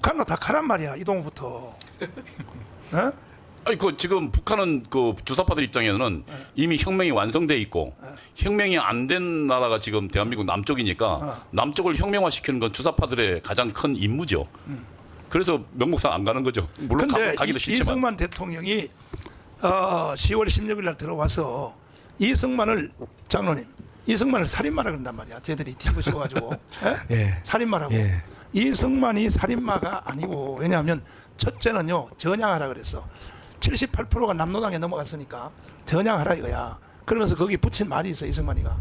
북한로 다 가란 말이야. 이동호부터. 어? 아니 그 지금 북한은 그 주사파들 입장에는 이미 혁명이 완성돼 있고 혁명이 안 된 나라가 지금 대한민국 남쪽이니까 남쪽을 혁명화시키는 건 주사파들의 가장 큰 임무죠. 그래서 명목상 안 가는 거죠. 물론 근데 가기도 싫지만. 이승만 대통령이 10월 16일 날 들어와서 이승만을 장로님 이승만을 살인마라 그런단 말이야. 쟤들이 뒤집어씌워가지고 예. 살인마라고. 예. 이승만이 살인마가 아니고 왜냐하면 첫째는요 전향하라 그랬어. 78%가 남노당에 넘어갔으니까 전향하라 이거야. 그러면서 거기 붙인 말이 있어 이승만이가.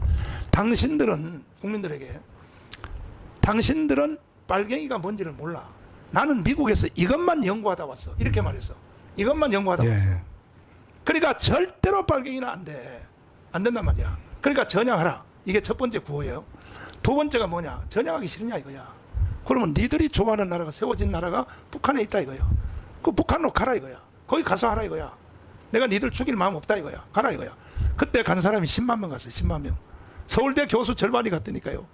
당신들은 국민들에게 당신들은 빨갱이가 뭔지를 몰라. 나는 미국에서 이것만 연구하다 왔어. 이렇게 말했어. 이것만 연구하다 왔어. 예. 그러니까 절대로 빨갱이는 안 돼. 안 된단 말이야. 그러니까 전향하라. 이게 첫 번째 구호예요. 두 번째가 뭐냐. 전향하기 싫으냐 이거야. 그러면 니들이 좋아하는 나라가 세워진 나라가 북한에 있다 이거야. 그 북한으로 가라 이거야. 거기 가서 하라 이거야. 내가 니들 죽일 마음 없다 이거야. 가라 이거야. 그때 간 사람이 10만 명 갔어요. 10만 명. 서울대 교수 절반이 갔다니까요.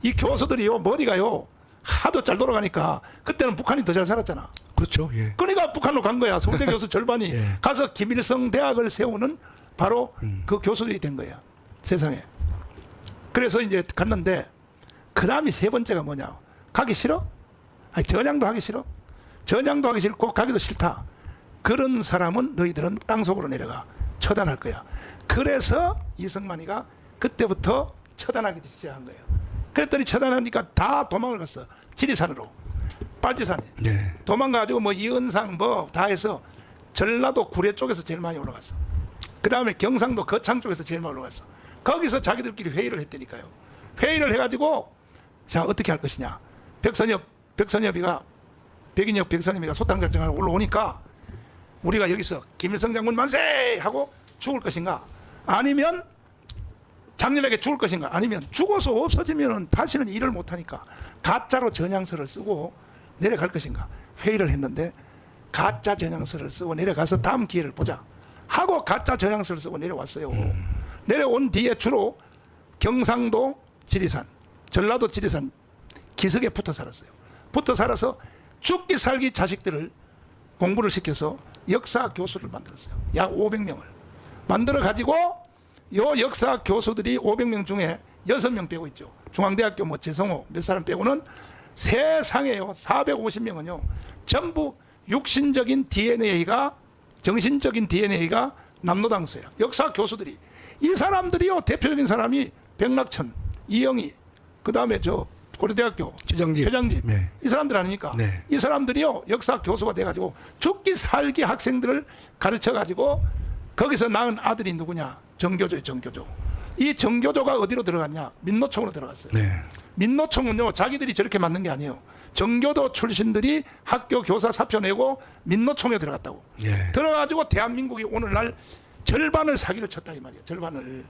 이 교수들이요 머리가요 하도 잘 돌아가니까 그때는 북한이 더 잘 살았잖아. 그렇죠. 예. 그러니까 북한으로 간 거야. 서울대 교수 절반이 예. 가서 김일성 대학을 세우는 바로 그 교수들이 된 거야. 세상에. 그래서 이제 갔는데 그 다음이 세 번째가 뭐냐. 가기 싫어? 아니 전향도 하기 싫어? 전향도 하기 싫고 가기도 싫다. 그런 사람은 너희들은 땅속으로 내려가. 처단할 거야. 그래서 이승만이가 그때부터 처단하기 시작한 거예요. 그랬더니 처단하니까 다 도망을 갔어. 지리산으로. 빨지산에. 네. 도망가가지고 뭐 이은상 뭐 다 해서 전라도 구례 쪽에서 제일 많이 올라갔어. 그 다음에 경상도 거창 쪽에서 제일 많이 올라갔어. 거기서 자기들끼리 회의를 했다니까요. 회의를 해가지고 자 어떻게 할 것이냐. 백선엽이가 백인혁 백선엽이가 소탕작전하고 올라오니까 우리가 여기서 김일성 장군 만세 하고 죽을 것인가 아니면 장렬하게 죽을 것인가 아니면 죽어서 없어지면 다시는 일을 못하니까 가짜로 전향서를 쓰고 내려갈 것인가 회의를 했는데 가짜 전향서를 쓰고 내려가서 다음 기회를 보자 하고 가짜 전향서를 쓰고 내려왔어요. 내려온 뒤에 주로 경상도 지리산 전라도 지리산 기슭에 붙어 살았어요. 붙어 살아서 죽기 살기 자식들을 공부를 시켜서 역사 교수를 만들었어요. 약 500명을 만들어 가지고 요 역사 교수들이 500명 중에 6명 빼고 있죠. 중앙대학교 뭐 재성호 몇 사람 빼고는 세상에요 450명은요 전부 육신적인 DNA가 정신적인 DNA가 남노당서야. 역사 교수들이 이 사람들이요 대표적인 사람이 백낙천, 이영희, 그 다음에 저 고려대학교 최장집 네. 이 사람들 아닙니까? 네. 이 사람들이요 역사 교수가 돼가지고 죽기 살기 학생들을 가르쳐가지고 거기서 낳은 아들이 누구냐? 정교조예요. 정교조. 이 정교조가 어디로 들어갔냐? 민노총으로 들어갔어요. 네. 민노총은요 자기들이 저렇게 만든 게 아니에요. 정교도 출신들이 학교 교사 사표 내고 민노총에 들어갔다고. 예. 들어가지고 대한민국이 오늘날 절반을 사기를 쳤다 이 말이에요. 절반을.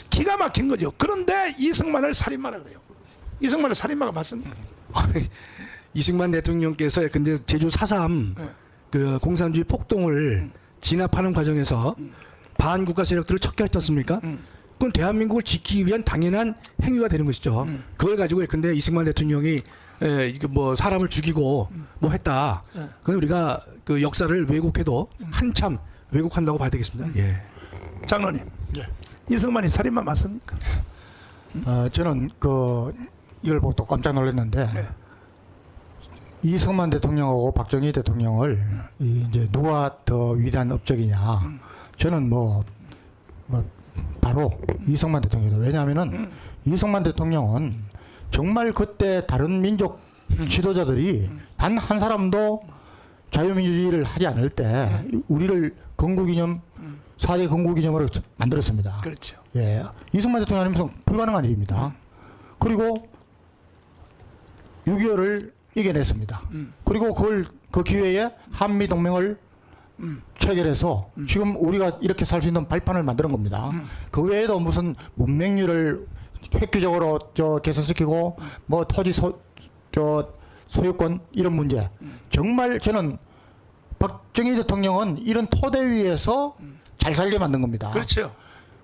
기가 막힌 거죠. 그런데 이승만을 살인마라 그래요. 이승만을 살인마가 맞습니까? 이승만 대통령께서 근데 제주 4.3 네. 그 공산주의 폭동을 진압하는 과정에서 반국가 세력들을 척결했지 않습니까? 그건 대한민국을 지키기 위한 당연한 행위가 되는 것이죠. 그걸 가지고 근데 이승만 대통령이 이게 뭐 사람을 죽이고 뭐 했다. 그건 우리가 그 역사를 왜곡해도 한참 왜곡한다고 봐야 되겠습니다. 예. 장로님, 이승만이 살인마 맞습니까? 저는 이걸 보고 또 깜짝 놀랐는데 이승만 대통령하고 박정희 대통령을 이제 누가 더 위대한 업적이냐? 저는 뭐 바로 이승만 대통령이다. 왜냐하면은 이승만 대통령은 정말 그때 다른 민족 지도자들이 단 한 사람도 자유민주주의를 하지 않을 때 우리를 건국기념 4대 건국기념으로 만들었습니다. 그렇죠. 예, 이승만 대통령 아니면 불가능한 일입니다. 그리고 6.25를 이겨냈습니다. 그리고 그 기회에 한미 동맹을 체결해서 지금 우리가 이렇게 살 수 있는 발판을 만드는 겁니다. 그 외에도 무슨 문맹률을 획기적으로 개선시키고 뭐 토지 소유권 이런 문제. 정말 저는 박정희 대통령은 이런 토대 위에서 잘 살게 만든 겁니다. 그렇죠.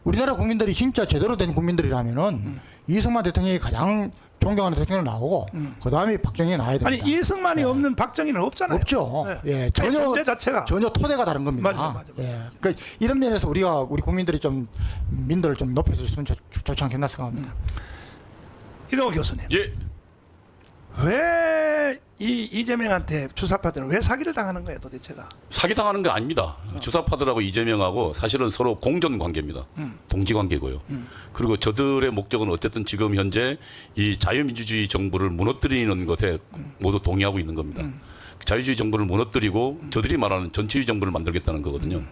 우리나라 국민들이 진짜 제대로 된 국민들이라면은 이승만 대통령이 가장 존경하는 대통령 나오고 그 다음에 박정희 나와야 됩니다. 아니 이승만이 없는 박정희는 없잖아요. 없죠. 네. 예, 아니, 전혀 존재 자체가 전혀 토대가 다른 겁니다. 맞아. 예, 그러니까 이런 면에서 우리 국민들이 좀 민도를 좀 높여줬으면 좋지 않겠나 생각합니다. 이동호 교수님. 예. 왜 이 이재명한테 주사파들은 왜 사기를 당하는 거예요, 도대체가? 사기당하는 게 아닙니다. 주사파들하고 이재명하고 사실은 서로 공존 관계입니다. 동지 관계고요. 그리고 저들의 목적은 어쨌든 지금 현재 이 자유민주주의 정부를 무너뜨리는 것에 모두 동의하고 있는 겁니다. 자유주의 정부를 무너뜨리고 저들이 말하는 전체주의 정부를 만들겠다는 거거든요.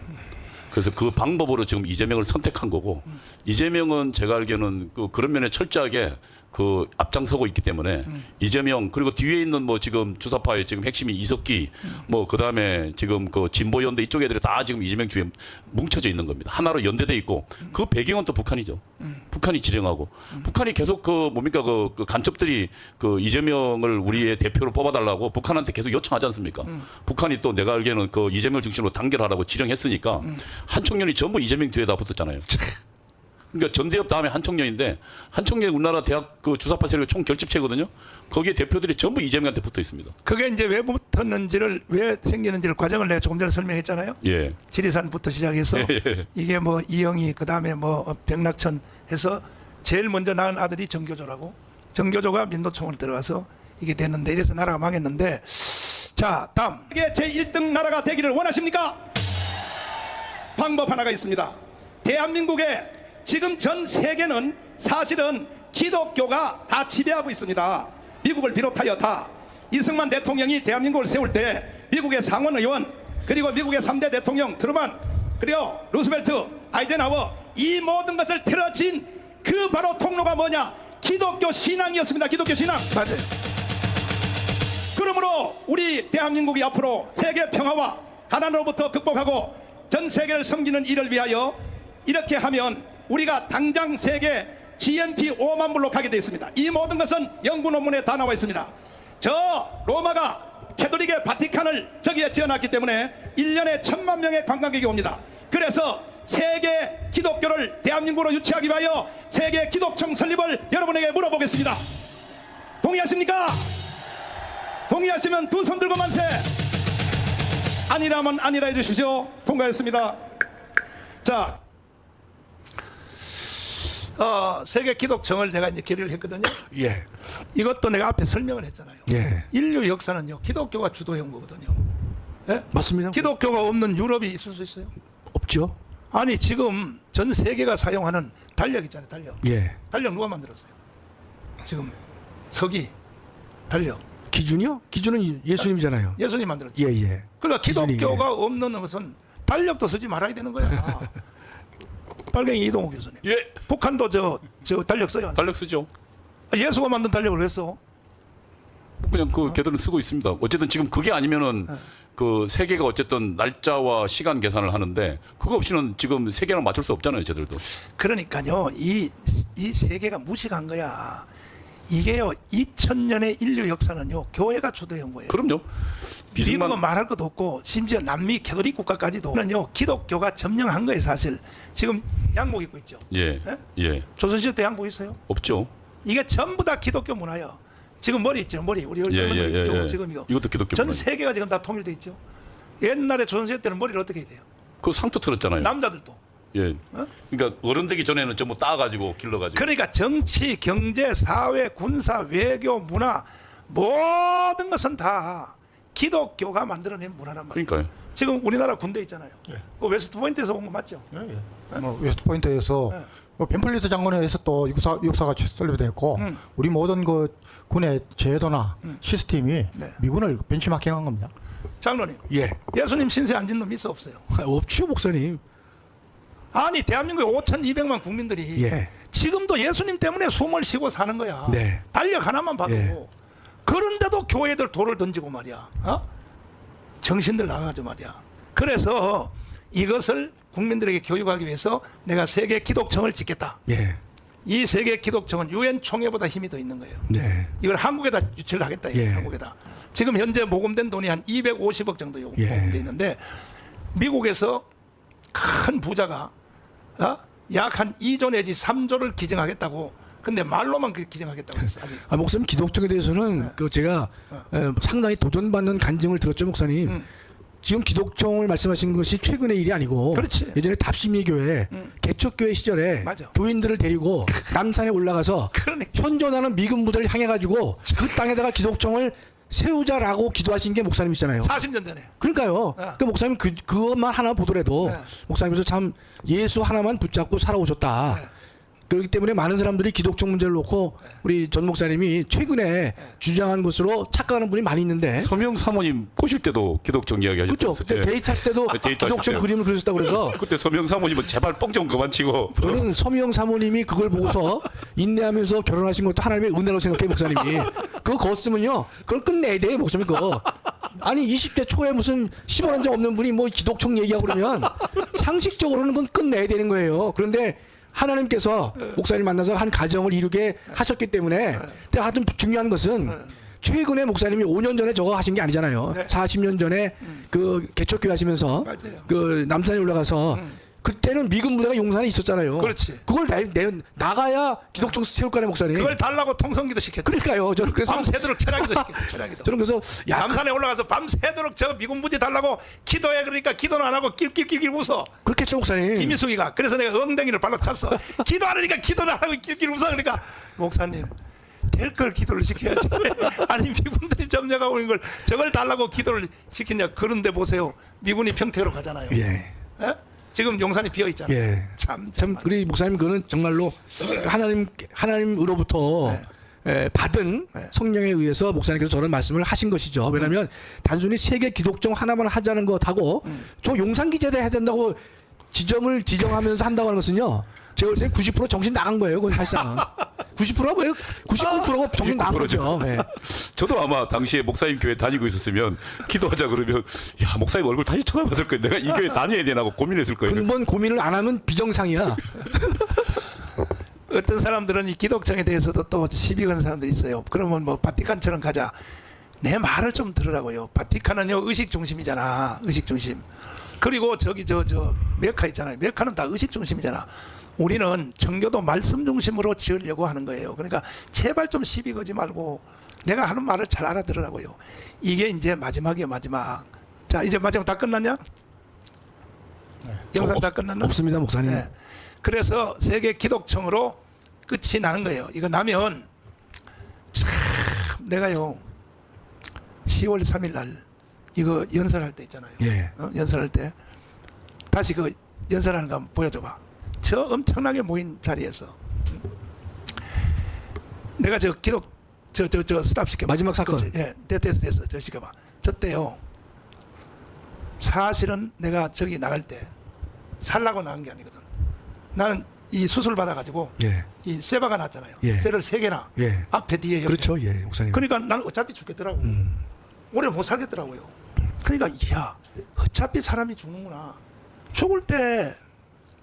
그래서 그 방법으로 지금 이재명을 선택한 거고, 이재명은 제가 알기에는 그런 면에 철저하게 그 앞장서고 있기 때문에 이재명, 그리고 뒤에 있는 뭐 지금 주사파의 지금 핵심이 이석기, 뭐 그다음에 지금 그 진보연대 이쪽 애들이 다 지금 이재명 주에 뭉쳐져 있는 겁니다. 하나로 연대돼 있고, 그 배경은 또 북한이죠. 북한이 지령하고, 북한이 계속 그 뭡니까 그 간첩들이 그 이재명을 우리의 대표로 뽑아달라고 북한한테 계속 요청하지 않습니까? 북한이 또 내가 알기에는 그 이재명 중심으로 단결하라고 지령했으니까 한청년이 전부 이재명 뒤에 다 붙었잖아요. 그러니까 전대협 다음에 한청년인데, 한청년이 우리나라 대학 그 주사파 세력의 총 결집체거든요. 거기에 대표들이 전부 이재명한테 붙어 있습니다. 그게 이제 왜 붙었는지를, 왜 생기는지를 과정을 내가 조금 전에 설명했잖아요. 예. 지리산부터 시작해서 예. 이게 뭐 이영희, 그다음에 뭐 병락천 해서 제일 먼저 낳은 아들이 정교조라고, 정교조가 민노총으로 들어가서 이게 됐는데, 이래서 나라가 망했는데. 자, 다음. 이게 제1등 나라가 되기를 원하십니까? 방법 하나가 있습니다. 대한민국의 지금 전 세계는 사실은 기독교가 다 지배하고 있습니다. 미국을 비롯하여 다. 이승만 대통령이 대한민국을 세울 때 미국의 상원의원, 그리고 미국의 3대 대통령 트루만, 그리고 루스벨트, 아이젠하워, 이 모든 것을 틀어진 그 바로 통로가 뭐냐? 기독교 신앙이었습니다. 기독교 신앙. 맞아요. 그러므로 우리 대한민국이 앞으로 세계 평화와 가난으로부터 극복하고 전 세계를 섬기는 일을 위하여 이렇게 하면 우리가 당장 세계 GNP 5만 불로 가게 되어 있습니다. 이 모든 것은 연구 논문에 다 나와 있습니다. 저 로마가 캐톨릭의 바티칸을 저기에 지어놨기 때문에 1년에 1,000만 명의 관광객이 옵니다. 그래서 세계 기독교를 대한민국으로 유치하기 위하여 세계 기독청 설립을 여러분에게 물어보겠습니다. 동의하십니까? 동의하시면 두 손 들고 만세. 아니라면 아니라 해주십시오. 통과했습니다. 자, 세계 기독청을 내가 이제 결의를 했거든요. 예. 이것도 내가 앞에 설명을 했잖아요. 예. 인류 역사는요, 기독교가 주도해온 거거든요. 예? 맞습니다. 기독교가 없는 유럽이 있을 수 있어요? 없죠. 아니, 지금 전 세계가 사용하는 달력 있잖아요, 달력. 예. 달력 누가 만들었어요? 지금 서기, 달력. 기준이요? 기준은 예수님이잖아요. 예수님 만들었죠. 예, 예. 그러니까 기준이, 기독교가 없는 것은 달력도 쓰지 말아야 되는 거야. 빨갱이 이동호 교수님. 예. 북한도 저 달력 써요. 안 써요? 달력 쓰죠. 예수가 만든 달력을 왜 써? 그냥 그 걔들은 쓰고 있습니다. 어쨌든 지금 그게 아니면은 그 세계가 어쨌든 날짜와 시간 계산을 하는데, 그거 없이는 지금 세계랑 맞출 수 없잖아요, 쟤들도. 그러니까요, 이 세계가 무식한 거야. 이게요, 2000년의 인류 역사는요, 교회가 주도한 거예요. 그럼요. 미국은 말할 것도 없고, 심지어 남미 캐톨릭 국가까지도는요, 기독교가 점령한 거예요, 사실. 지금 양복 입고 있죠. 예. 예? 예. 조선시대 때 양복 있어요? 없죠. 이게 전부 다 기독교 문화예요. 지금 머리 있죠, 머리. 우리 예, 얼굴 예, 있죠. 예. 지금 이거. 이것도 기독교 전 문화죠. 세계가 지금 다 통일돼 있죠. 옛날에 조선시대 때는 머리를 어떻게 해야 돼요? 그 상투 틀었잖아요. 남자들도. 예. 그러니까 어른 되기 전에는 전부 따가지고 길러가지고. 그러니까 정치, 경제, 사회, 군사, 외교, 문화 모든 것은 다 기독교가 만들어낸 문화란 말이에요. 그러니까요. 지금 우리나라 군대 있잖아요. 그 웨스트 포인트에서 온 거 맞죠? 뭐 웨스트 포인트에서 네. 뭐 벤플리트 장군에서 또 육사가 설립됐고 우리 모든 그 군의 제도나 시스템이 네. 미군을 벤치마킹한 겁니다. 장로님, 예. 예수님 신세 안 진 놈 있어 없어요? 없죠, 목사님. 아니, 대한민국의 5,200만 국민들이 예. 지금도 예수님 때문에 숨을 쉬고 사는 거야. 네. 달력 하나만 봐도. 예. 그런데도 교회들 돌을 던지고 말이야. 정신들 나가가지고 말이야. 그래서 이것을 국민들에게 교육하기 위해서 내가 세계 기독청을 짓겠다. 예. 이 세계 기독청은 유엔 총회보다 힘이 더 있는 거예요. 네. 이걸 한국에다 유치를 하겠다. 예. 한국에다. 지금 현재 모금된 돈이 한 250억 정도 예. 모금돼 있는데, 미국에서 큰 부자가 약 한 2조 내지 3조를 기증하겠다고 근데 말로만 그렇게 기정하겠다고 했어. 아직. 목사님 기독적에 대해서는 그 제가 상당히 도전받는 간증을 들었죠, 목사님. 지금 기독정을 말씀하신 것이 최근의 일이 아니고 그렇지. 예전에 답심리교회 개척교회 시절에 맞아. 교인들을 데리고 남산에 올라가서 그러니까. 현존하는 미군 부대를 향해 가지고 그 땅에다가 기독정을 세우자라고 기도하신 게 목사님이시잖아요. 40년 전에. 그러니까요. 그 목사님 그것만 하나 보더라도 네. 목사님께서 참 예수 하나만 붙잡고 살아오셨다. 네. 그렇기 때문에 많은 사람들이 기독적 문제를 놓고 우리 전 목사님이 최근에 주장한 것으로 착각하는 분이 많이 있는데 서명 사모님 꼬실 때도 기독적 이야기 하셨죠. 그렇죠. 그때 데이트하실 때도 데이트 하실 기독적 때요. 그림을 그리셨다고 그래서 그때 서명 사모님은 제발 뻥 좀 그만 치고 저는 서미영 사모님이 그걸 보고서 인내하면서 결혼하신 것도 하나님의 은혜로 생각해 목사님이 그거 거쓰면요 그걸 끝내야 돼요 목사님 그거 아니 20대 초에 무슨 10원 한 장 없는 분이 뭐 기독청 얘기하고 그러면 상식적으로는 그건 끝내야 되는 거예요. 그런데 하나님께서 목사님 만나서 한 가정을 이루게 하셨기 때문에 근데 하여튼 중요한 것은 최근에 목사님이 5년 전에 저거 하신 게 아니잖아요. 네. 40년 전에 그 개척교회 하시면서 맞아요. 그 남산에 올라가서 그때는 미군 부대가 용산에 있었잖아요. 그렇지. 그걸 나가야 기독정 세울 거 아니에요, 목사님. 그걸 달라고 통성기도 시켰다. 그러니까요. 저는 그래서 밤새도록 철학기도 시켰다. 철학기도. 저는 그래서 야, 남산에 올라가서 밤새도록 저 미군 부지 달라고 기도해. 그러니까 기도는 안 하고 낄낄낄낄 웃어. 그렇겠죠, 목사님. 김희숙이가. 그래서 내가 엉덩이를 발로 찼어. 기도 안 하니까 기도를 안 하고 낄낄 웃어. 그러니까 목사님 될 걸 기도를 시켜야지. 아니 미군들이 점령하고 있는 걸 저걸 달라고 기도를 시키냐. 그런데 보세요. 미군이 평택으로 가잖아요. 예. 예? 지금 용산이 비어 있잖아요. 예. 참 우리 목사님 그거는 정말로 하나님으로부터 받은 네. 성령에 의해서 목사님께서 저런 말씀을 하신 것이죠. 왜냐하면 단순히 세계 기독정 하나만 하자는 것하고 저 용산기재대 해야 된다고 지정하면서 한다고 하는 것은요. 제가 볼 때 90% 정신 나간 거예요. 그건 사실상 90%가 뭐예요? 99%가 정신 나간 99% 죠. 거죠. 네. 저도 아마 당시에 목사님 교회 다니고 있었으면 기도하자 그러면 야 목사님 얼굴 다시 쳐다봤을 거예요. 내가 이 교회 다녀야 되나 고 고민했을 거예요. 근본 고민을 안 하면 비정상이야. 어떤 사람들은 이 기독정에 대해서도 또 시비 거는 사람들이 있어요. 그러면 뭐 바티칸처럼 가자. 내 말을 좀 들으라고요. 바티칸은요 의식 중심이잖아. 의식 중심. 그리고 저기 저 메카 있잖아요. 메카는 다 의식 중심이잖아. 우리는 청교도 말씀 중심으로 지으려고 하는 거예요. 그러니까 제발 좀 시비 거지 말고 내가 하는 말을 잘 알아들으라고요. 이게 이제 마지막이에요. 마지막. 자 이제 마지막 다 끝났냐? 영상 다 끝났나? 없습니다, 목사님. 네. 그래서 세계 기독청으로 끝이 나는 거예요. 이거 나면 참 내가요 10월 3일 날 이거 연설할 때 있잖아요. 예. 연설할 때 다시 그 연설하는 거 한번 보여줘봐. 저 엄청나게 모인 자리에서 내가 저 기독 저 스탑 시켜. 마지막 사건. 예, 됐어. 저 시켜봐. 저 때요. 사실은 내가 저기 나갈 때 살라고 나간 게 아니거든. 나는 이 수술 받아가지고 예. 이 쇠바가 났잖아요. 예. 쇠를 3개나 예. 앞에 뒤에 옆에. 그렇죠, 예, 목사님. 그러니까 나는 어차피 죽겠더라고. 오래 못 살겠더라고요. 그러니까 야 어차피 사람이 죽는구나. 죽을 때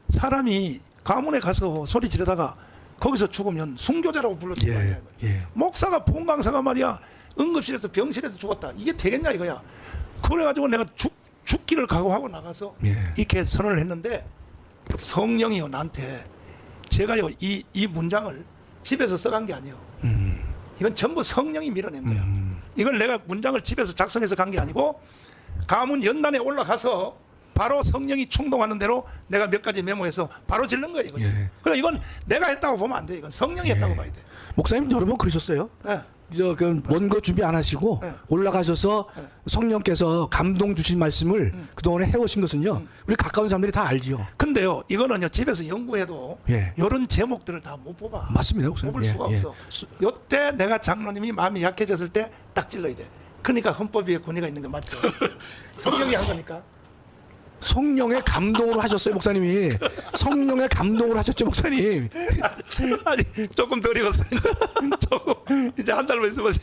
사람이 가문에 가서 소리 지르다가 거기서 죽으면 순교자라고 불렀단 말이야. 예. 목사가 본강사가 말이야 응급실에서 병실에서 죽었다. 이게 되겠냐 이거야. 그래가지고 내가 죽기를 각오하고 나가서 예. 이렇게 선언을 했는데 성령이요 나한테 제가요 이 문장을 집에서 써간 게 아니에요. 이건 전부 성령이 밀어낸 거야. 이걸 내가 문장을 집에서 작성해서 간 게 아니고 가문 연단에 올라가서 바로 성령이 충동하는 대로 내가 몇 가지 메모해서 바로 질른 거예요. 이거. 예. 그러니까 이건 내가 했다고 보면 안 돼. 이건 성령이 했다고 봐야 돼. 목사님 여러 번 그러셨어요? 예. 그 원고 준비 안 하시고 네. 올라가셔서 성령께서 감동 주신 말씀을 그동안에 해오신 것은요. 우리 가까운 사람들이 다 알지요. 근데요, 이거는요 집에서 연구해도 예. 이런 제목들을 다 못 뽑아. 맞습니다, 목사님. 뽑을 수가 없어. 요때 내가 장로님이 마음이 약해졌을 때 딱 찔러야 돼. 그러니까 헌법 위에 권위가 있는 거 맞죠? 성령이 한 거니까. 성령의 감동으로 하셨어요, 목사님이. 성령의 감동으로 하셨죠, 목사님. 아니 조금 덜 익었어요. 조금 이제 한 달만 있으면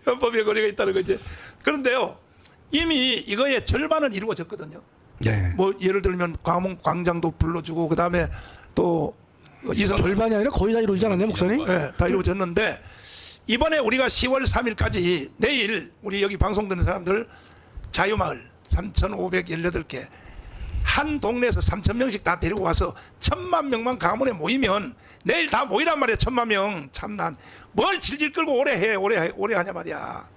헌법 위에 권위가 있다는 거지. 그런데요, 이미 이거의 절반은 이루어졌거든요. 네. 뭐 예를 들면 광장도 불러주고 그 다음에 또 이성 절반이 아니라 거의 다 이루어지지 않았나요, 목사님? 네, 다 이루어졌는데 이번에 우리가 10월 3일까지 내일 우리 여기 방송 듣는 사람들 자유마을 3,518개 한 동네에서 3,000명씩 다 데리고 와서 1,000만 명만 강화문에 모이면 내일 다 모이란 말이야. 1,000만 명. 참난 뭘 질질 끌고 오래 하냐 말이야.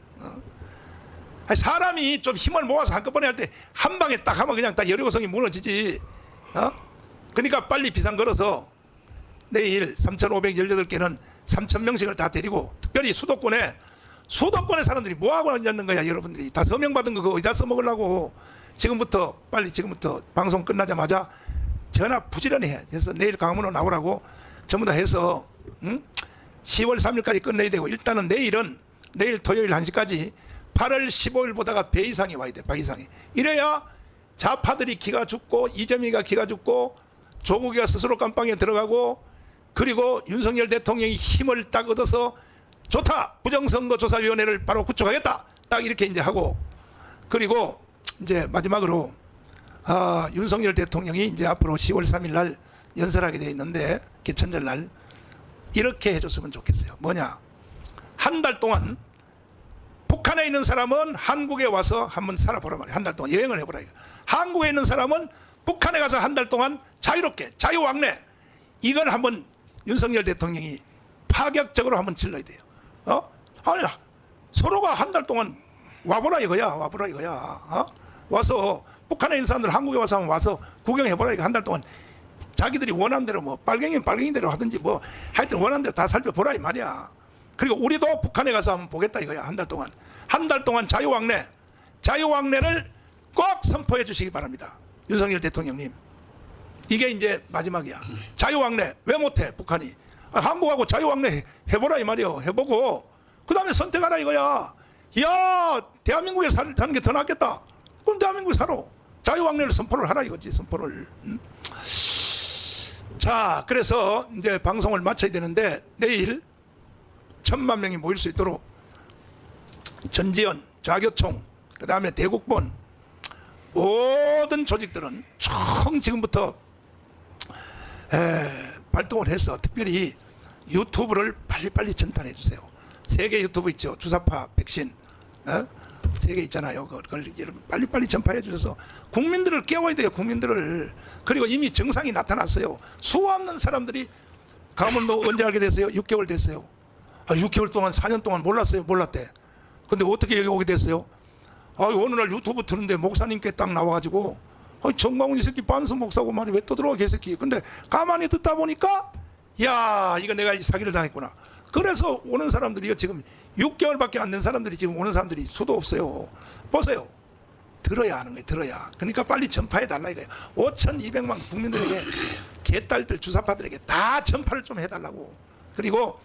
아니, 사람이 좀 힘을 모아서 한꺼번에 할 때 한 방에 딱 하면 그냥 딱 여리고성이 무너지지. 그러니까 빨리 비상 걸어서 내일 3,518개는 3,000명씩을 다 데리고 특별히 수도권에 사람들이 뭐하고 앉는 거야. 여러분들이 다 서명받은 거 그거 어디다 써먹으려고. 지금부터 방송 끝나자마자 전화 부지런히 해. 그래서 내일 강원으로 나오라고 전부 다 해서 10월 3일까지 끝내야 되고, 일단은 내일 토요일 1시까지 8월 15일보다가 배 이상이 와야 돼. 배 이상이. 이래야 좌파들이 기가 죽고 이재명이가 기가 죽고 조국이가 스스로 깜빵에 들어가고, 그리고 윤석열 대통령이 힘을 딱 얻어서 좋다, 부정선거조사위원회를 바로 구축하겠다, 딱 이렇게 이제 하고, 그리고 이제 마지막으로 윤석열 대통령이 이제 앞으로 10월 3일 날 연설하게 돼 있는데, 개천절 날 이렇게 해줬으면 좋겠어요. 뭐냐, 한 달 동안 북한에 있는 사람은 한국에 와서 한번 살아보라 말이야. 한 달 동안 여행을 해보라. 한국에 있는 사람은 북한에 가서 한 달 동안 자유롭게 자유왕래, 이걸 한번 윤석열 대통령이 파격적으로 한번 질러야 돼요. 아니, 서로가 한 달 동안 와보라 이거야. 와서 북한에 있는 사람들 한국에 와서 한번 와서 구경해보라 이거. 한 달 동안 자기들이 원하는 대로 뭐 빨갱이대로 하든지 뭐 하여튼 원하는 대로 다 살펴보라 이 말이야. 그리고 우리도 북한에 가서 한번 보겠다 이거야. 한 달 동안 자유왕래를 꼭 선포해 주시기 바랍니다. 윤석열 대통령님, 이게 이제 마지막이야. 자유왕래 왜 못해 북한이? 한국하고 자유왕래 해보라 이 말이요. 해보고 그 다음에 선택하라 이거야. 야, 대한민국에 사는 게 더 낫겠다. 그럼 대한민국에 살아. 자유왕래를 선포를 하라 이거지. 선포를. 자, 그래서 이제 방송을 마쳐야 되는데, 내일 1,000만 명이 모일 수 있도록 전지현, 좌교총, 그 다음에 대국본 모든 조직들은 총 지금부터 발동을 해서 특별히 유튜브를 빨리 전탄해 주세요. 세계 유튜브 있죠. 주사파 백신, 세계 있잖아요. 그걸 여러분 빨리 전파해 주셔서 국민들을 깨워야 돼요. 국민들을. 그리고 이미 증상이 나타났어요. 수없는 사람들이 가문도 언제 알게 됐어요? 6개월 됐어요. 6개월 동안 4년 동안 몰랐대. 근데 어떻게 여기 오게 됐어요? 어느 날 유튜브 트는데 목사님께 딱 나와가지고, 정광훈 이 새끼 반스 목사고 말이 왜 떠들어와 개새끼. 근데 가만히 듣다 보니까, 야, 이거 내가 사기를 당했구나. 그래서 오는 사람들이요, 지금 6개월밖에 안 된 사람들이 지금 오는 사람들이 수도 없어요. 보세요. 들어야 하는 거예요. 들어야. 그러니까 빨리 전파해 달라 이거예요. 5,200만 국민들에게, 개딸들 주사파들에게 다 전파를 좀 해달라고. 그리고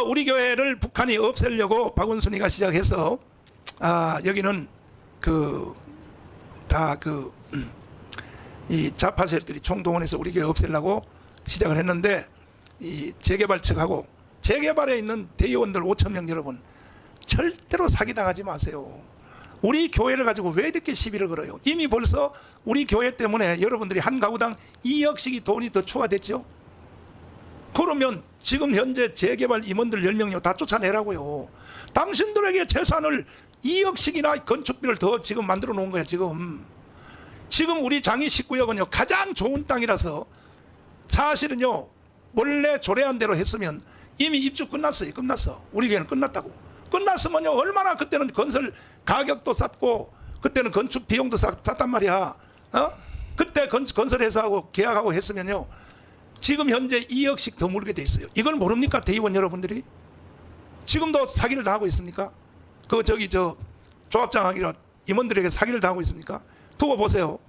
우리 교회를 북한이 없애려고 박원순이가 시작해서, 여기는 이 좌파 세력들이 총동원해서 우리 교회 없애려고 시작을 했는데, 이 재개발 측하고 재개발에 있는 대의원들 5,000명 여러분, 절대로 사기당하지 마세요. 우리 교회를 가지고 왜 이렇게 시비를 걸어요? 이미 벌써 우리 교회 때문에 여러분들이 한 가구당 2억씩이 돈이 더 추가됐죠. 그러면 지금 현재 재개발 임원들 10명요 다 쫓아내라고요. 당신들에게 재산을 2억씩이나 건축비를 더 지금 만들어 놓은 거야. 지금 우리 장이 19억은요 가장 좋은 땅이라서, 사실은요 원래 조례한 대로 했으면 이미 입주 끝났어요. 끝났어. 우리 교회는 끝났다고. 끝났으면요 얼마나 그때는 건설 가격도 쌌고 그때는 건축 비용도 쌌단 말이야. 그때 건설회사하고 계약하고 했으면요 지금 현재 2억씩 더 물게 돼 있어요. 이걸 모릅니까 대의원 여러분들이? 지금도 사기를 당하고 있습니까? 조합장하기로 임원들에게 사기를 당하고 있습니까? 두고 보세요.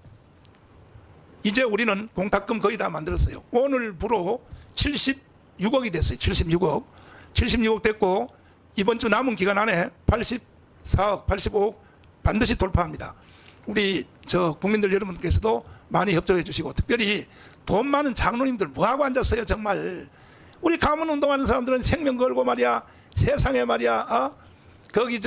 이제 우리는 공탁금 거의 다 만들었어요. 오늘부로 76억이 됐어요. 76억 됐고, 이번 주 남은 기간 안에 84억, 85억 반드시 돌파합니다. 우리 국민들 여러분께서도 많이 협조해 주시고, 특별히 돈 많은 장로님들 뭐하고 앉았어요 정말. 우리 가문 운동하는 사람들은 생명 걸고 말이야, 세상에 말이야, 거기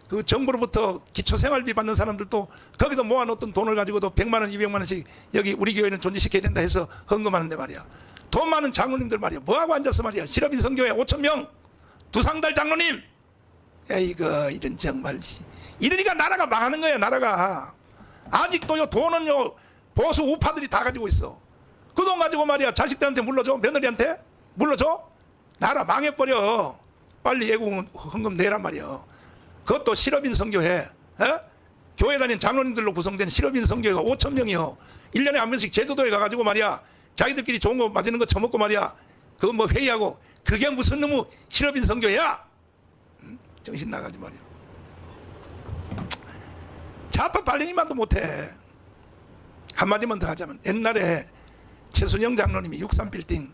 그 정부로부터 기초생활비 받는 사람들도 거기도 모아놓던 돈을 가지고도 100만 원, 200만 원씩 여기 우리 교회는 존재시켜야 된다 해서 헌금하는데 말이야. 돈 많은 장로님들 말이야, 뭐하고 앉았어 말이야. 실업인 성교회 5,000명 두상달 장로님, 이거 이런 정말 이러니까 나라가 망하는 거야. 나라가 아직도요 돈은요 보수 우파들이 다 가지고 있어. 그 돈 가지고 말이야 자식들한테 물러줘? 며느리한테? 물러줘? 나라 망해버려. 빨리 예금 헌금 내란 말이야. 그것도 실업인 선교회, 에? 교회 다닌 장로님들로 구성된 실업인 선교회가 5천 명이요. 1년에 한 번씩 제주도에 가가지고 말이야 자기들끼리 좋은 거 맛있는 거 처먹고 말이야 그거 뭐 회의하고 그게 무슨 너무 실업인 선교야? 정신 나가지 말이야. 좌파 발령이만도 못해. 한마디만 더 하자면 옛날에 최순영 장로님이 63빌딩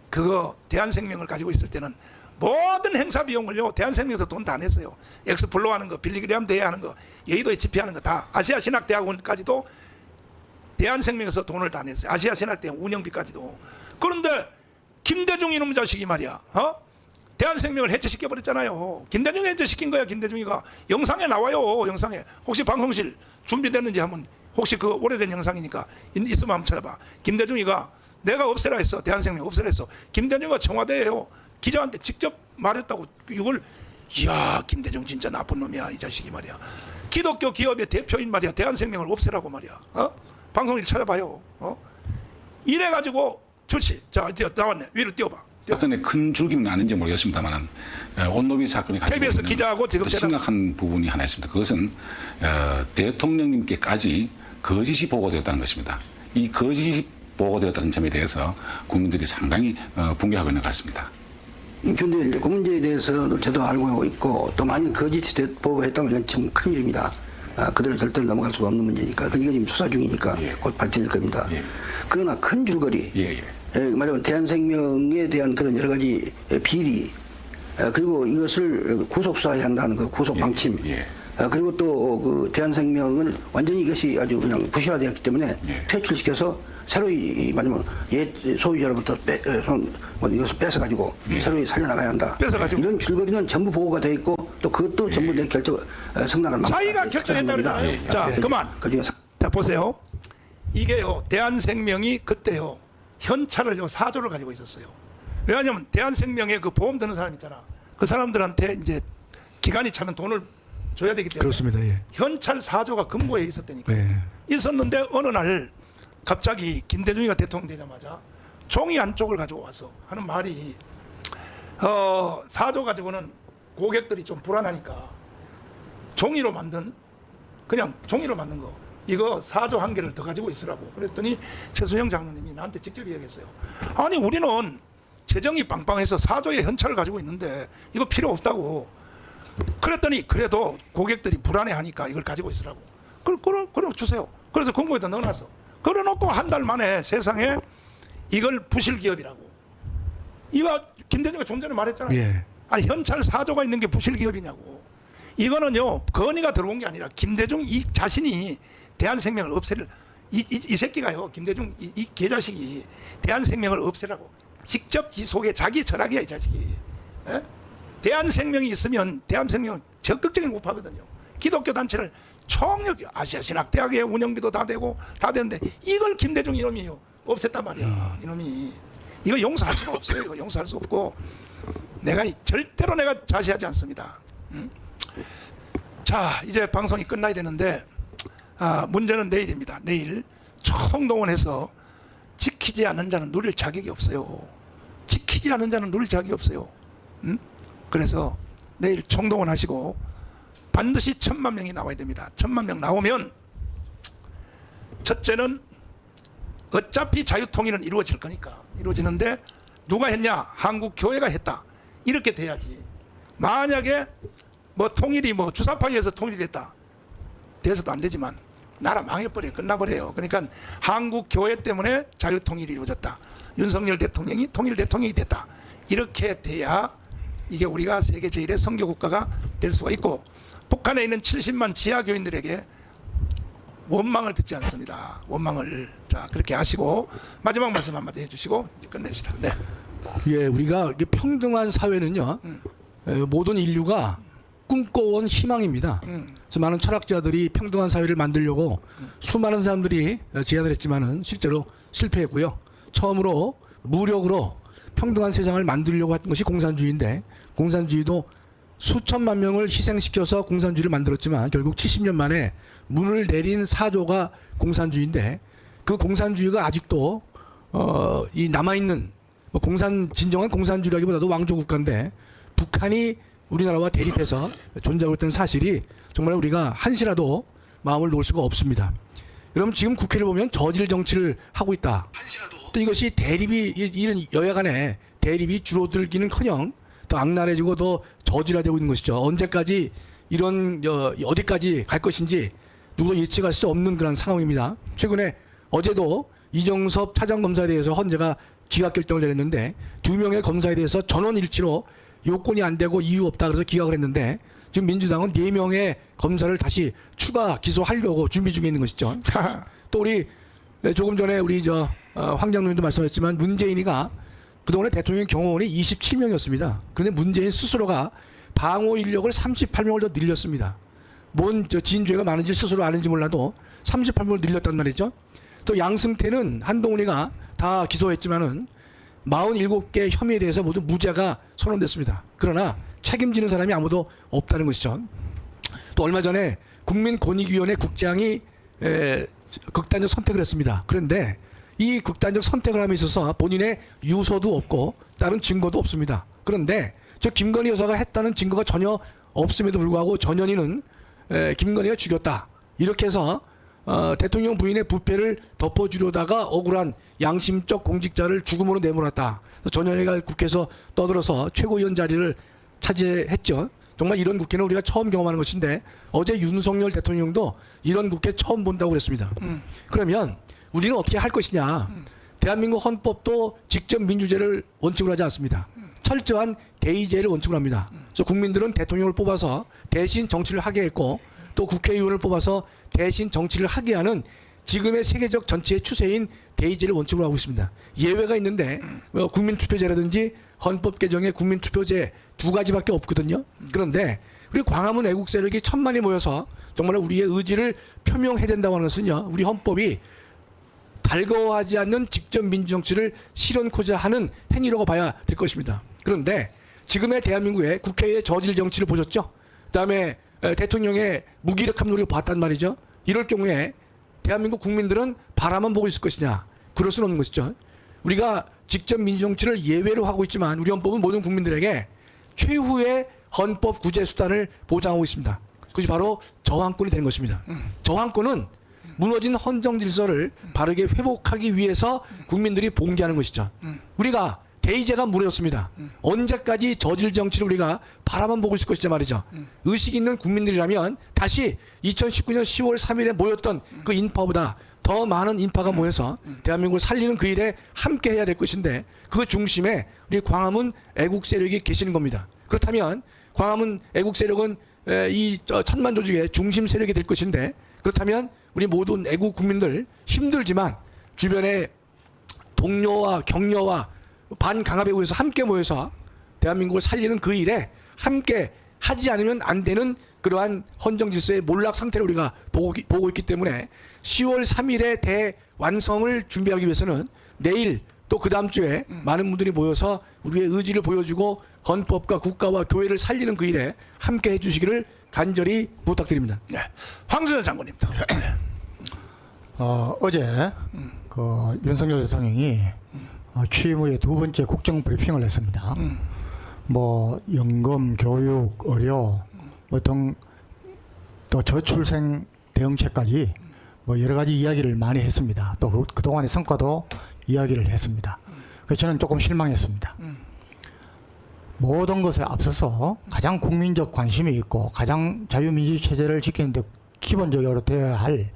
그거 대한생명을 가지고 있을 때는 모든 행사 비용을요 대한생명에서 돈 다 냈어요. 엑스플로 하는 거, 빌리그램 대회 하는 거, 여의도에 집회하는 거 다 아시아신학대학원까지도 대한생명에서 돈을 다 냈어요. 아시아신학대학원 운영비까지도. 그런데 김대중 이놈 자식이 말이야, 대한생명을 해체시켜 버렸잖아요. 김대중이 해체시킨 거야. 김대중이가 영상에 나와요. 영상에 혹시 방송실 준비됐는지 한번 혹시 그 오래된 영상이니까 있으면 한번 찾아봐. 김대중이가 내가 없애라 했어. 대한생명 없애라 했어. 김대중이가 청와대에요. 기자한테 직접 말했다고. 이걸 이야 김대중 진짜 나쁜 놈이야 이 자식이 말이야. 기독교 기업의 대표인 말이야 대한생명을 없애라고 말이야. 방송일 찾아봐요. 이래가지고 좋지. 자 나왔네. 위로 띄워봐. 사건의 큰 줄기는 아닌지 모르겠습니다만 온노비 사건이 가지고 KBS 있는 기자하고 지금 심각한 부분이 하나 있습니다. 그것은 대통령님께까지 거짓이 보고되었다는 것입니다. 이 거짓이 보고되었다는 점에 대해서 국민들이 상당히 붕괴하고 있는 것 같습니다. 근데 이제 그 문제에 대해서도 저도 알고 있고 또 만약 거짓이 보고했다면 이건 참 큰일입니다. 그들은 절대로 넘어갈 수가 없는 문제니까. 그러니까 지금 수사 중이니까 예. 곧 밝혀질 겁니다. 예. 그러나 큰 줄거리, 말하자면 대한생명에 대한 그런 여러 가지 비리, 그리고 이것을 구속 수사해야 한다는 그 구속 방침, 그리고 또 그 대한생명을 완전히 이것이 아주 그냥 부실화되었기 때문에 퇴출시켜서 새로이 말하자면 소유자로부터 이것을 뺏어가지고 새로이 살려나가야 한다. 뺏어가지고. 이런 줄거리는 전부 보고가 돼 있고 또 그것도 전부 내 성낙을 자기가 결정했다 그러잖아요. 자 그만. 자 보세요. 이게요 대한생명이 그때요 현찰을요 4조를 가지고 있었어요. 왜냐하면 대한생명에 그 보험 드는 사람 있잖아. 그 사람들한테 이제 기간이 차면 돈을 줘야 되기 때문에 그렇습니다. 예. 현찰 4조가 금고에 있었다니까. 예. 있었는데 어느 날 갑자기 김대중이가 대통령 되자마자 종이 안쪽을 가지고 와서 하는 말이 4조 가지고는 고객들이 좀 불안하니까 종이로 만든 그냥 종이로 만든 거 이거 4조 한 개를 더 가지고 있으라고 그랬더니 최순영 장로님이 나한테 직접 이야기했어요. 아니 우리는 재정이 빵빵해서 4조의 현찰을 가지고 있는데 이거 필요 없다고. 그랬더니 그래도 고객들이 불안해하니까 이걸 가지고 있으라고. 그럼 주세요. 그래서 금고에다 넣어놨어. 그래놓고 한 달 만에 세상에 이걸 부실기업이라고. 이거 김대중이 좀 전에 말했잖아요. 예. 아니 현찰 4조가 있는 게 부실기업이냐고. 이거는요 건의가 들어온 게 아니라 김대중 이 자신이 대한생명을 없애를 이 새끼가요 김대중 이 개자식이 대한생명을 없애라고 직접 지 속에 자기 철학이야 이 자식이. 에? 대한생명이 있으면 대한생명은 적극적인 우파거든요. 기독교 단체를 총력 아시아신학대학의 운영비도 다 되고 다 되는데 이걸 김대중 이놈이요 없앴단 말이야. 이놈이 이거 용서할 수가 없어요. 이거 용서할 수 없고 절대로 내가 자시하지 않습니다. 자 이제 방송이 끝나야 되는데 문제는 내일입니다. 내일 총동원해서 지키지 않는 자는 누릴 자격이 없어요. 지키지 않는 자는 누릴 자격이 없어요. 그래서 내일 총동원하시고 반드시 1,000만 명이 나와야 됩니다. 1,000만 명 나오면 첫째는 어차피 자유통일은 이루어질 거니까 이루어지는데 누가 했냐? 한국 교회가 했다. 이렇게 돼야지. 만약에 뭐 통일이 뭐 주사파에 의해서 통일이 됐다. 돼서도 안 되지만 나라 망해버려요. 끝나버려요. 그러니까 한국 교회 때문에 자유통일이 이루어졌다. 윤석열 대통령이 통일 대통령이 됐다. 이렇게 돼야 이게 우리가 세계 제1의 선교국가가 될 수가 있고 북한에 있는 70만 지하교인들에게 원망을 듣지 않습니다. 원망을. 자 그렇게 하시고 마지막 말씀 한마디 해주시고 이제 끝냅시다. 네. 예, 우리가 이게 평등한 사회는요 모든 인류가 꿈꿔온 희망입니다. 그래서 많은 철학자들이 평등한 사회를 만들려고 수많은 사람들이 제안을 했지만은 실제로 실패했고요. 처음으로 무력으로 평등한 세상을 만들려고 했던 것이 공산주의인데 공산주의도 수천만 명을 희생시켜서 공산주의를 만들었지만 결국 70년 만에 문을 내린 사조가 공산주의인데 그 공산주의가 아직도 이 남아있는 뭐 진정한 공산주의라기보다도 왕조 국가인데 북한이 우리나라와 대립해서 존재하고 있다는 사실이 정말 우리가 한시라도 마음을 놓을 수가 없습니다. 여러분 지금 국회를 보면 저질 정치를 하고 있다. 또 이것이 대립이 이런 여야 간의 대립이 줄어들기는커녕 더 악랄해지고 더 저질화되고 있는 것이죠. 언제까지 이런 어디까지 갈 것인지 누구도 예측할 수 없는 그런 상황입니다. 최근에 어제도 이정섭 차장검사에 대해서 헌재가 기각 결정을 내렸는데 2명의 검사에 대해서 전원일치로 요건이 안 되고 이유 없다 그래서 기각을 했는데 지금 민주당은 4명의 검사를 다시 추가 기소하려고 준비 중에 있는 것이죠. 또 우리 조금 전에 우리 황 장로님도 말씀하셨지만 문재인이가 그동안에 대통령 경호원이 27명이었습니다. 그런데 문재인 스스로가 방호 인력을 38명을 더 늘렸습니다. 뭔 지인죄가 많은지 스스로 아는지 몰라도 38명을 늘렸단 말이죠. 또 양승태는 한동훈이가 다 기소했지만은 47개 혐의에 대해서 모두 무죄가 선언됐습니다. 그러나 책임지는 사람이 아무도 없다는 것이죠. 또 얼마 전에 국민권익위원회 국장이 극단적 선택을 했습니다. 그런데 이 극단적 선택을 함에 있어서 본인의 유서도 없고 다른 증거도 없습니다. 그런데 저 김건희 여사가 했다는 증거가 전혀 없음에도 불구하고 전현희는 김건희가 죽였다. 이렇게 해서 대통령 부인의 부패를 덮어주려다가 억울한 양심적 공직자를 죽음으로 내몰았다. 전현희가 국회에서 떠들어서 최고위원 자리를 차지했죠. 정말 이런 국회는 우리가 처음 경험하는 것인데 어제 윤석열 대통령도 이런 국회 처음 본다고 그랬습니다. 그러면 우리는 어떻게 할 것이냐. 대한민국 헌법도 직접 민주제를 원칙으로 하지 않습니다. 철저한 대의제를 원칙으로 합니다. 그래서 국민들은 대통령을 뽑아서 대신 정치를 하게 했고 또 국회의원을 뽑아서 대신 정치를 하게 하는 지금의 세계적 전체의 추세인 대의제를 원칙으로 하고 있습니다. 예외가 있는데 국민투표제라든지 헌법 개정의 국민투표제 2가지밖에 없거든요. 그런데 우리 광화문 애국 세력이 1000만이 모여서 정말 우리의 의지를 표명해야 된다고 하는 것은요. 우리 헌법이 달거워하지 않는 직접 민주정치를 실현코자 하는 행위라고 봐야 될 것입니다. 그런데 지금의 대한민국의 국회의 저질 정치를 보셨죠? 그다음에 대통령의 무기력함 노력을 봤단 말이죠. 이럴 경우에 대한민국 국민들은 바라만 보고 있을 것이냐? 그럴 수는 없는 것이죠. 우리가 직접 민주정치를 예외로 하고 있지만 우리 헌법은 모든 국민들에게 최후의 헌법 구제 수단을 보장하고 있습니다. 그것이 바로 저항권이 되는 것입니다. 저항권은 무너진 헌정 질서를 바르게 회복하기 위해서 국민들이 봉기하는 것이죠. 우리가 대의제가 무너졌습니다. 언제까지 저질 정치를 우리가 바라만 보고 있을 것이냐 말이죠. 의식 있는 국민들이라면 다시 2019년 10월 3일에 모였던 그 인파보다 더 많은 인파가 모여서 대한민국을 살리는 그 일에 함께 해야 될 것인데 그 중심에 우리 광화문 애국 세력이 계시는 겁니다. 그렇다면 광화문 애국 세력은 이 천만 조직의 중심 세력이 될 것인데 그렇다면 우리 모든 애국 국민들 힘들지만 주변의 동료와 격려와 반강압에 의해서 함께 모여서 대한민국을 살리는 그 일에 함께 하지 않으면 안 되는 그러한 헌정 질서의 몰락 상태를 우리가 보고 있기 때문에 10월 3일의 대완성을 준비하기 위해서는 내일 또 그 다음 주에 많은 분들이 모여서 우리의 의지를 보여주고 헌법과 국가와 교회를 살리는 그 일에 함께 해주시기를 간절히 부탁드립니다. 네. 황준호 장군입니다. 어제 그 윤석열 대통령이 취임 후에 2번째 국정 브리핑을 했습니다. 뭐 연금, 교육, 의료 뭐 등 또 저출생 대응책까지 뭐 여러 가지 이야기를 많이 했습니다. 또 그동안의 성과도 이야기를 했습니다. 그래서 저는 조금 실망했습니다. 모든 것에 앞서서 가장 국민적 관심이 있고 가장 자유민주 체제를 지키는 데 기본적으로 되어야 할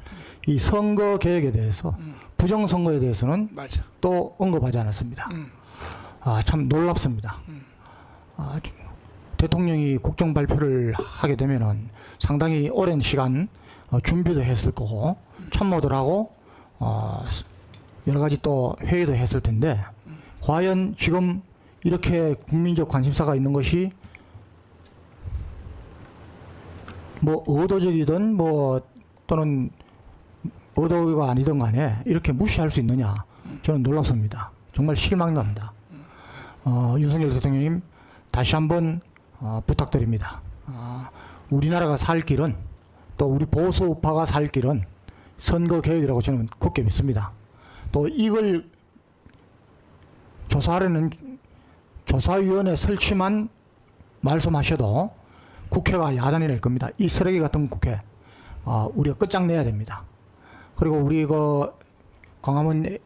이 선거 개혁에 대해서 부정선거에 대해서는 맞아. 또 언급하지 않았습니다. 참 놀랍습니다. 대통령이 국정 발표를 하게 되면은 상당히 오랜 시간 준비도 했을 거고 참모들하고 여러 가지 또 회의도 했을 텐데 과연 지금 이렇게 국민적 관심사가 있는 것이 뭐 의도적이든 뭐 또는 의도가 아니든 간에 이렇게 무시할 수 있느냐 저는 놀랍습니다. 정말 실망납니다. 윤석열 대통령님 다시 한번 부탁드립니다. 우리나라가 살 길은 또 우리 보수 우파가 살 길은 선거 개혁이라고 저는 굳게 믿습니다. 또 이걸 조사하려는 조사위원회 설치만 말씀하셔도 국회가 야단이 날 겁니다. 이 쓰레기 같은 국회 우리가 끝장내야 됩니다. 그리고 우리 그 광화문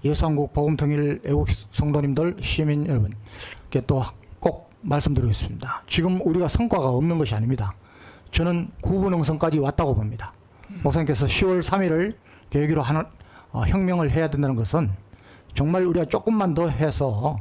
예수한국 복음통일 애국 성도님들, 시민 여러분께 또 꼭 말씀드리겠습니다. 지금 우리가 성과가 없는 것이 아닙니다. 저는 구분응선까지 왔다고 봅니다. 목사님께서 10월 3일을 계기로 하는 혁명을 해야 된다는 것은 정말 우리가 조금만 더 해서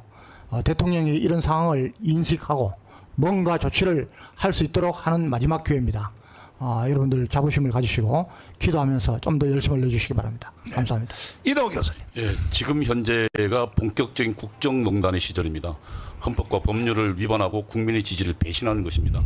대통령이 이런 상황을 인식하고 뭔가 조치를 할 수 있도록 하는 마지막 기회입니다. 여러분들 자부심을 가지시고 기도하면서 좀 더 열심을 내주시기 바랍니다. 감사합니다. 이동욱 교수님. 예, 지금 현재가 본격적인 국정농단의 시절입니다. 헌법과 법률을 위반하고 국민의 지지를 배신하는 것입니다.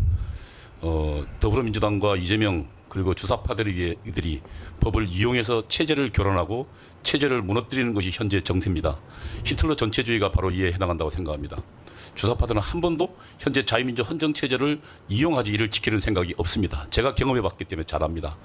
더불어민주당과 이재명 그리고 주사파들이 법을 이용해서 체제를 교란하고 체제를 무너뜨리는 것이 현재 정세입니다. 히틀러 전체주의가 바로 이에 해당한다고 생각합니다. 주사파들은 한 번도 현재 자유민주 헌정체제를 이용하지 이를 지키는 생각이 없습니다. 제가 경험해봤기 때문에 잘 압니다.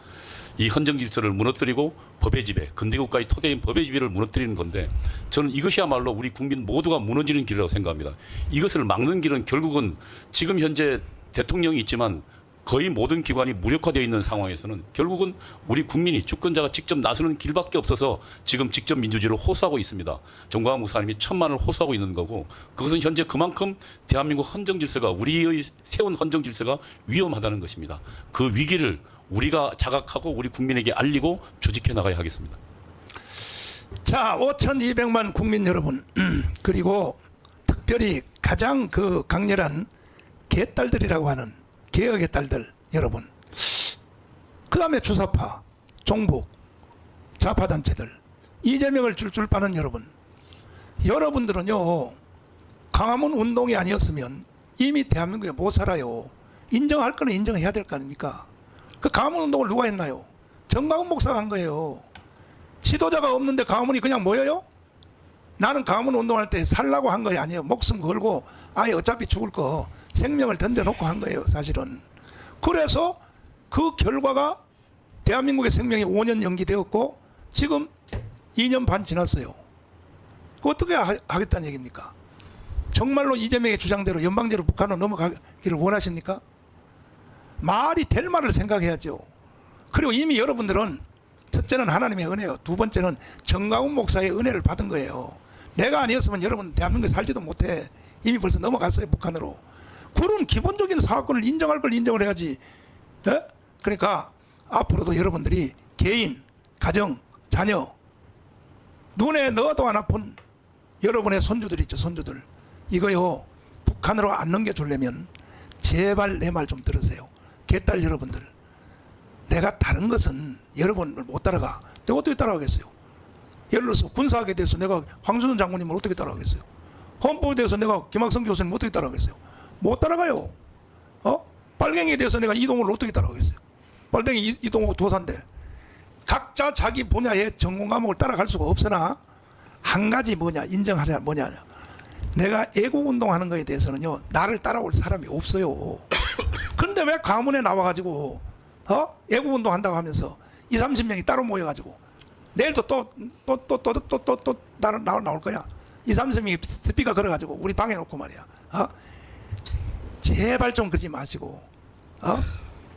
이 헌정 질서를 무너뜨리고 법의 지배, 근대국가의 토대인 법의 지배를 무너뜨리는 건데 저는 이것이야말로 우리 국민 모두가 무너지는 길이라고 생각합니다. 이것을 막는 길은 결국은 지금 현재 대통령이 있지만 거의 모든 기관이 무력화되어 있는 상황에서는 결국은 우리 국민이 주권자가 직접 나서는 길밖에 없어서 지금 직접 민주주의를 호소하고 있습니다. 정광훈 목사님이 1000만을 호소하고 있는 거고 그것은 현재 그만큼 대한민국 헌정 질서가 우리의 세운 헌정 질서가 위험하다는 것입니다. 그 위기를 우리가 자각하고 우리 국민에게 알리고 조직해 나가야 하겠습니다. 자, 5,200만 국민 여러분, 그리고 특별히 가장 그 강렬한 개딸들이라고 하는 개혁의 딸들 여러분, 그 다음에 주사파, 종북, 좌파단체들, 이재명을 줄줄 빠는 여러분, 여러분들은요 광화문 운동이 아니었으면 이미 대한민국에 못 살아요. 인정할 거는 인정해야 될 거 아닙니까? 그 광화문 운동을 누가 했나요? 정광훈 목사가 한 거예요. 지도자가 없는데 광화문이 그냥 모여요? 나는 광화문 운동할 때 살라고 한 거야 아니에요. 목숨 걸고 아예 어차피 죽을 거 생명을 던져놓고 한 거예요 사실은. 그래서 그 결과가 대한민국의 생명이 5년 연기되었고 지금 2년 반 지났어요. 그 어떻게 하겠다는 얘기입니까? 정말로 이재명의 주장대로 연방제로 북한으로 넘어가기를 원하십니까? 말이 될 말을 생각해야죠. 그리고 이미 여러분들은 첫째는 하나님의 은혜요, 두 번째는 정광훈 목사의 은혜를 받은 거예요. 내가 아니었으면 여러분 대한민국에 살지도 못해. 이미 벌써 넘어갔어요 북한으로. 그런 기본적인 사건을 인정할 걸 인정을 해야지. 예? 그러니까 앞으로도 여러분들이 개인, 가정, 자녀 눈에 넣어도 안 아픈 여러분의 손주들 있죠. 손주들 이거요 북한으로 안 넘겨주려면 제발 내 말 좀 들으세요. 개딸 여러분들, 내가 다른 것은 여러분을 못 따라가. 내가 어떻게 따라가겠어요? 예를 들어서 군사학에 대해서 내가 황순원 장군님을 어떻게 따라가겠어요? 헌법에 대해서 내가 김학성 교수님 어떻게 따라가겠어요? 못 따라가요. 빨갱이에 대해서 내가 이동호를 어떻게 따라가겠어요? 빨갱이 이동호 도사인데. 각자 자기 분야의 전공 과목을 따라갈 수가 없으나 한 가지 뭐냐 인정하자 뭐냐, 내가 애국운동하는 거에 대해서는요 나를 따라올 사람이 없어요. 근데 왜 광화문에 나와가지고 애국운동 한다고 하면서 20-30명이 따로 모여가지고 내일도 또 나올 거야. 20-30명이 스피커 걸어가지고 우리 방에 놓고 말이야. 제발 좀 그러지 마시고.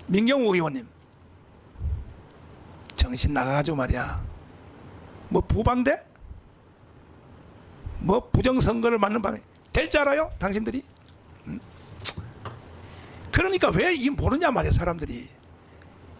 민경우 의원님 정신 나가가지고 말이야. 뭐 부방대? 뭐 부정선거를 맞는 방에 될 줄 알아요? 당신들이? 그러니까 왜 이 모르냐 말이야 사람들이.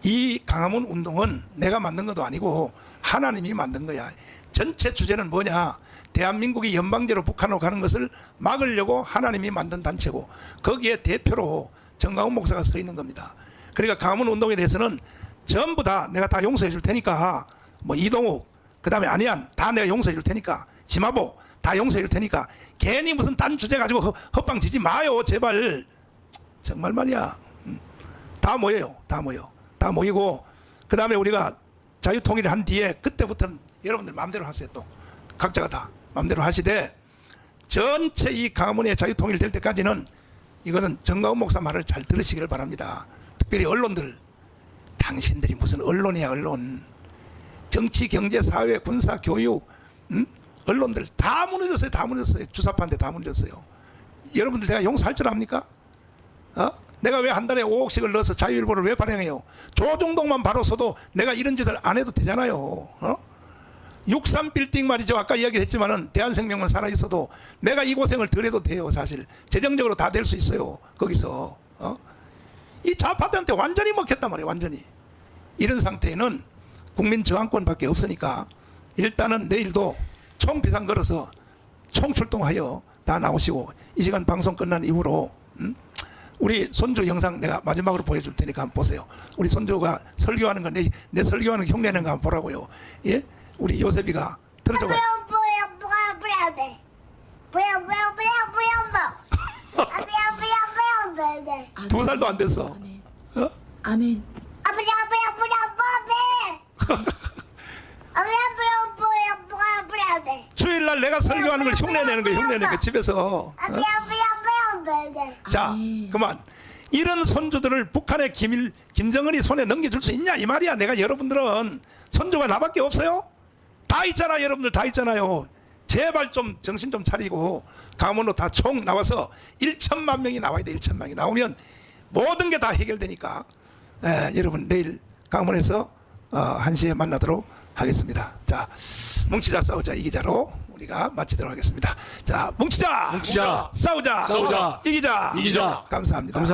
이 광화문 운동은 내가 만든 것도 아니고 하나님이 만든 거야. 전체 주제는 뭐냐, 대한민국이 연방제로 북한으로 가는 것을 막으려고 하나님이 만든 단체고 거기에 대표로 정광훈 목사가 서 있는 겁니다. 그러니까 광화문 운동에 대해서는 전부 다 내가 다 용서해 줄 테니까, 뭐 이동욱 그 다음에 안희안 다 내가 용서해 줄 테니까, 지마보 다 용서해 줄 테니까 괜히 무슨 딴 주제 가지고 헛방 지지 마요 제발. 정말 말이야. 다 모여요. 다 모이고 그 다음에 우리가 자유통일을 한 뒤에 그때부터는 여러분들 마음대로 하세요. 또 각자가 다 마음대로 하시되 전체 이 광화문의 자유통일 될 때까지는 이것은 정광훈 목사 말을 잘 들으시기를 바랍니다. 특별히 언론들, 당신들이 무슨 언론이야 언론. 정치, 경제, 사회, 군사, 교육 언론들 다 무너졌어요. 다 무너졌어요. 주사파한테 다 무너졌어요. 여러분들 내가 용서할 줄 압니까? 내가 왜 한 달에 5억씩을 넣어서 자유일보를 왜 발행해요? 조중동만 바로 서도 내가 이런 짓을 안 해도 되잖아요. 63빌딩 말이죠. 아까 이야기했지만은 대한생명은 살아있어도 내가 이 고생을 덜 해도 돼요. 사실 재정적으로 다 될 수 있어요. 거기서 이 좌파들한테 완전히 먹혔단 말이에요. 완전히. 이런 상태에는 국민 저항권밖에 없으니까 일단은 내일도 총비상 걸어서 총출동하여 다 나오시고 이 시간 방송 끝난 이후로 우리 손주 영상 내가 마지막으로 보여줄 테니까 한번 보세요. 우리 손주가 설교하는 거 내 설교하는 거 흉내내는 거 한번 보라고요. 예? 우리 요셉이가 들어줘봐요. 두 살도 안 됐어. 아멘. 주일날 내가 설교하는 걸 흉내내는 거 흉내내는 거 집에서. 자, 그만. 이런 손주들을 북한의 김정은이 손에 넘겨줄 수 있냐 이 말이야. 내가 여러분들은 손주가 나밖에 없어요? 다 있잖아. 여러분들 다 있잖아요. 제발 좀 정신 좀 차리고 강원로 다 총 나와서 1천만 명이 나와야 돼. 1천만 명이 나오면 모든 게 다 해결되니까 여러분 내일 강원에서 1시에 만나도록 하겠습니다. 자, 뭉치자 싸우자 이기자로 우리가 마치도록 하겠습니다. 자, 뭉치자 뭉치자. 싸우자 싸우자. 이기자 이기자. 감사합니다.